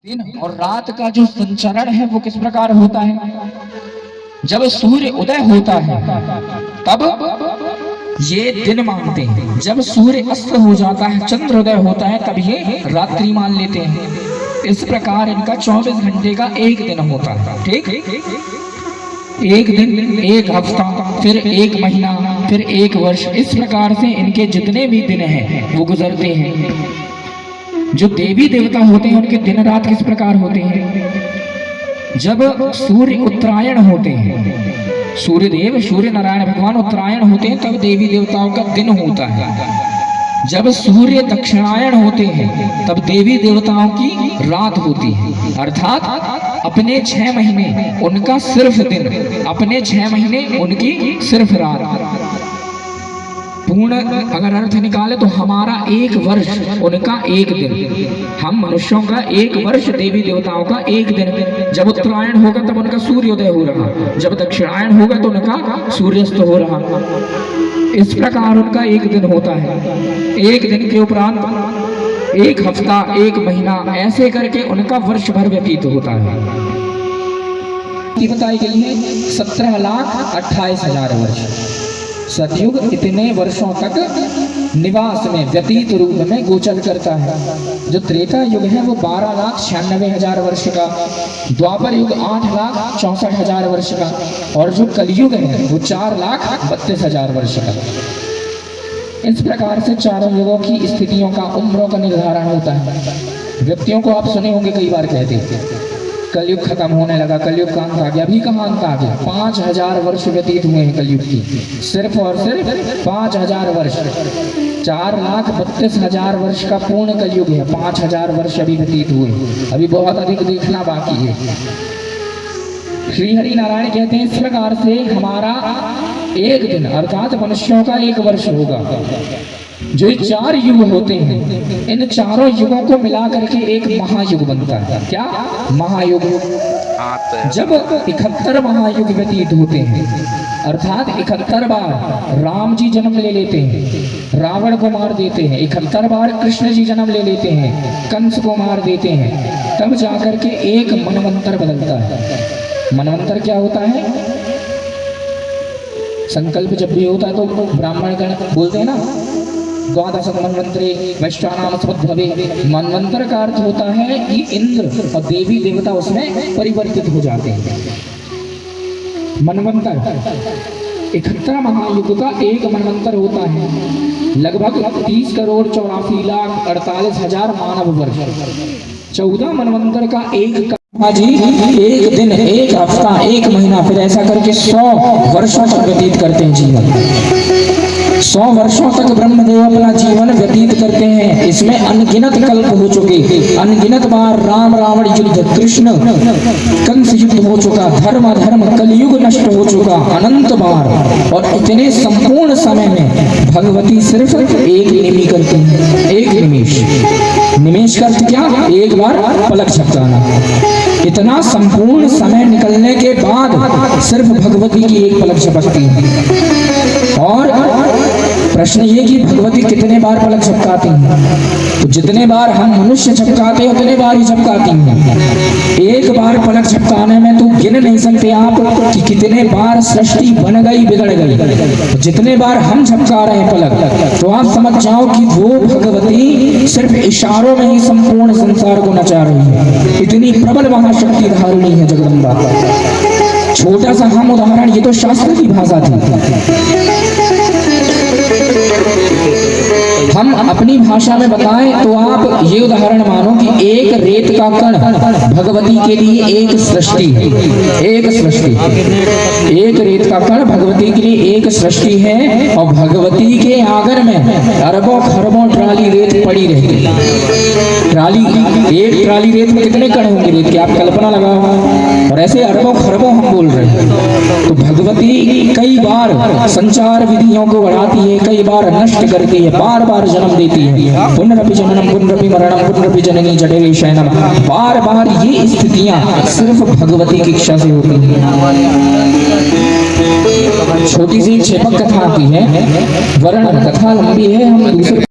दिन और रात का जो संचरण है वो किस प्रकार होता है। जब सूर्य उदय होता है तब ये दिन मानते हैं, जब सूर्य अस्त हो जाता है, चंद्रोदय होता है, तब ये रात्रि मान लेते हैं। इस प्रकार इनका 24 घंटे का एक दिन होता है। ठीक, एक दिन, एक हफ्ता, फिर एक महीना, फिर एक वर्ष, इस प्रकार से इनके जितने भी दिन हैं वो गुजरते हैं। जो देवी देवता होते हैं उनके दिन रात किस प्रकार होते हैं। जब सूर्य उत्तरायण होते हैं, सूर्यदेव सूर्य नारायण भगवान उत्तरायण होते हैं, तब देवी देवताओं का दिन होता है। जब सूर्य दक्षिणायण होते हैं तब देवी देवताओं की रात होती है। अर्थात अपने 6 महीने उनका सिर्फ दिन, अपने 6 महीने उनकी सिर्फ रात। पूर्ण अगर अर्थ निकाले तो हमारा एक वर्ष उनका एक दिन, हम मनुष्यों का एक वर्ष देवी देवताओं का एक दिन। जब उत्तरायण होगा तब उनका सूर्योदय हो रहा, जब दक्षिणायन होगा तो उनका सूर्यास्त हो रहा। इस प्रकार उनका एक दिन होता है। एक दिन के उपरांत एक हफ्ता, एक महीना, ऐसे करके उनका वर्ष भर व्यतीत होता है। बताई गई है 17,28,000 वर्ष। सतयुग इतने वर्षों तक निवास में व्यतीत रूप में गोचर करता है। जो त्रेता युग है वो 12,96,000 वर्ष का, द्वापर युग 8,64,000 वर्ष का, और जो कलयुग है वो 4,32,000 वर्ष का। इस प्रकार से चारों युगों की स्थितियों का, उम्रों का निर्धारण होता है। व्यक्तियों को आप सुने होंगे कई बार कहते हैं कलयुग खत्म होने लगा, कलयुग का अंत आ गया। अभी कहाँ अंत आ गया? 5,000 वर्ष व्यतीत हुए हैं कलयुग की, सिर्फ और सिर्फ 5,000 वर्ष। 4,32,000 वर्ष का पूर्ण कलयुग है, 5,000 वर्ष अभी व्यतीत हुए, अभी बहुत अधिक देखना बाकी है। श्री हरि नारायण कहते हैं इस प्रकार से हमारा एक दिन अर्थात मनुष्यों का एक वर्ष होगा। जो 4 युग होते हैं, इन चारों युगों को मिला करके एक महायुग बनता है। क्या महायुग? जब 71 महायुग व्यतीत होते हैं, अर्थात 71 बार राम जी जन्म ले लेते हैं, रावण को मार देते हैं, 71 बार कृष्ण जी जन्म ले लेते हैं, कंस को मार देते हैं, तब जाकर के एक मनवंतर बदलता है। मनवंतर क्या होता है? संकल्प जब भी होता है तो ब्राह्मण गण बोलते हैं ना, द्वादश मनवंतरे वैश्वानाम समुद्भवे। मनवंतर का अर्थ होता है कि इंद्र और देवी देवता उसमें परिवर्तित हो जाते हैं। मनवंतर 71 महायुग का एक मनवंतर होता है। लगभग 30,84,48,000 मानव वर्ष। 14 मनवंतर का एक जी एक दिन, एक हफ्ता, एक महीना, फिर ऐसा करके 100 वर्षों तक व्यतीत करते हैं जीवन। 100 वर्षों तक ब्रह्मदेव अपना जीवन व्यतीत करते हैं। इसमें अनगिनत कल्प हो चुके, अनगिनत बार राम रावण युद्ध, कृष्ण कंस युद्ध हो चुका, धर्म अधर्म कलयुग नष्ट हो चुका अनंत बार। और इतने संपूर्ण समय में भगवती सिर्फ एक निमी करती है, एक निमेश। निमेश का अर्थ क्या? एक बार पलक झपकाना। इतना संपूर्ण समय निकलने के बाद सिर्फ भगवती की एक पलक झपकती है। और प्रश्न ये कि भगवती कितने बार पलक झपकाती हैं? तो जितने बार हम मनुष्य झपकाते हैं उतने बार ही झपकाती हैं। एक बार पलक झपकाने में तो गिन नहीं सकते आप कि कितने बार सृष्टि बन गई, बिगड़ गई। तो जितने बार हम झपका रहे हैं पलक, तो आप समझ जाओ कि वो भगवती सिर्फ इशारों में ही संपूर्ण संसार को नचा रही है। इतनी प्रबल महाशक्ति धारिणी है जगदम्बा। छोटा सा हम उदाहरण, ये तो शास्त्र की भाषा थी, हम अपनी भाषा में बताएं तो आप ये उदाहरण मानो कि एक रेत का कण भगवती के लिए एक सृष्टि है। एक सृष्टि, एक रेत का कण भगवती के लिए एक सृष्टि है। और भगवती के आंगन में अरबों खरबों ट्राली रेत पड़ी रहती है। ट्राली, एक ट्राली रेत में कितने कण होंगे रेत के, आप कल्पना लगाओ। और ऐसे अरबों खरबों हम बोल रहे हैं। तो भगवती कई बार संचार विधियों को बढ़ाती है, कई बार नष्ट करती है, बार बार जन्म देती है। पुनरपि जननम पुनरपि मरणम पुनरपि जननी जठरे शयनम। बार बार ये स्थितियां सिर्फ भगवती की इच्छा से होती हैं। छोटी सी क्षेपक कथा आती है, वर्ण कथा लंबी है, हम दूसरे